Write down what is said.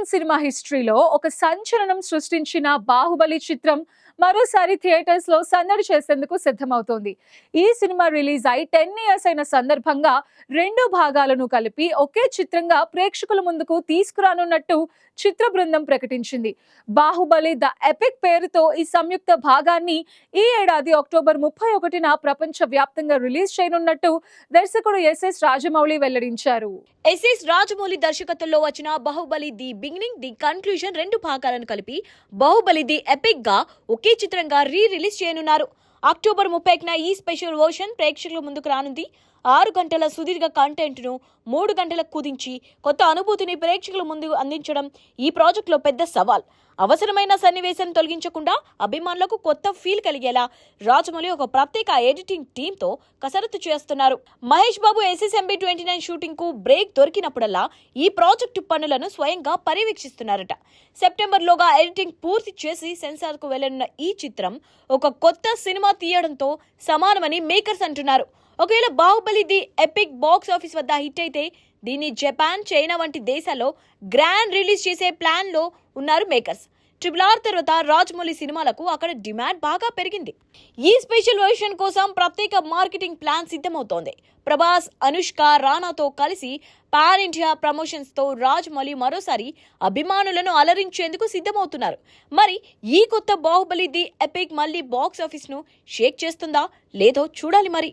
Indian cinema హిస్టరీలో ఒక సంచలనం సృష్టించిన బాహుబలి చిత్రం మరోసారి థియేటర్స్ లో సందడి చేసేందుకు సిద్ధమవుతోంది. ఈ సినిమా రిలీజ్ అయి 10 ఇయర్స్ అయిన సందర్భంగా రెండు భాగాలను కలిపి ఒకే చిత్రంగా ప్రేక్షకుల ముందుకు తీసుకురానున్నట్టు చిత్ర బృందం ప్రకటించింది. బాహుబలి ద ఎపిక్ పేరుతో ఈ సంయుక్త భాగాన్ని ఈ ఏడాది అక్టోబర్ 31న ప్రపంచ వ్యాప్తంగా రిలీజ్ చేయనున్నట్టు దర్శకుడు ఎస్ఎస్ రాజమౌళి వెల్లడించారు. ఎస్ఎస్ రాజమౌళి దర్శకత్వంలో వచ్చిన Baahubali the beginning the conclusion రెండు భాగాలను కలిపి బాహుబలి ది ఎపిక్ గా ఒకే చిత్రంగా రిలీజ్ చేయనున్నారు. అక్టోబర్ 30న ఈ స్పెషల్ వర్షన్ ప్రేక్షకుల ముందుకు రానుంది. 6 గంటల సుదీర్ఘ కంటెంట్ ను 3 గంటలకు కుదించి కొత్త అనుభూతిని ప్రేక్షకుల ముందు అందించడం ఈ ప్రాజెక్ట్ లో పెద్ద సవాల్. అవసరమైన సన్నివేశం తొలగించకుండా అభిమానులకు కొత్త ఫీల్ కలిగేలా రాజమౌళి ఒక ప్రత్యేక ఎడిటింగ్ టీమ్ తో కసరత్తు చేస్తున్నారు. మహేష్ బాబు SSMB 29 షూటింగ్ కు బ్రేక్ దొరికినప్పుడల్లా ఈ ప్రాజెక్టు పనులను స్వయంగా పర్యవేక్షిస్తున్నారట. సెప్టెంబర్ లోగా ఎడిటింగ్ పూర్తి చేసి సెన్సార్ కు వెళ్లనున్న ఈ చిత్రం ఒక కొత్త సినిమా తీయడంతో సమానమని మేకర్స్ అంటున్నారు. ఒకవేళ Baahubali the epic box office వద్ద హిట్ అయితే దీన్ని జపాన్, చైనా వంటి దేశాల్లో గ్రాండ్ రిలీజ్ చేసే ప్లాన్ లో ఉన్నారు మేకర్స్. RRR తర్వాత రాజమౌళి సినిమాలకు అక్కడ డిమాండ్ బాగా పెరిగింది. ఈ స్పెషల్ వర్షన్ కోసం ప్రత్యేక మార్కెటింగ్ ప్లాన్ సిద్ధమవుతోంది. ప్రభాస్, అనుష్క, రానాతో కలిసి పాన్ ఇండియా ప్రమోషన్స్ తో రాజమౌళి మరోసారి అభిమానులను అలరించేందుకు సిద్ధమవుతున్నారు. మరి ఈ కొత్త బాహుబలి ది ఎపిక్ మళ్ళీ బాక్స్ ఆఫీస్ ను షేక్ చేస్తుందా లేదో చూడాలి మరి.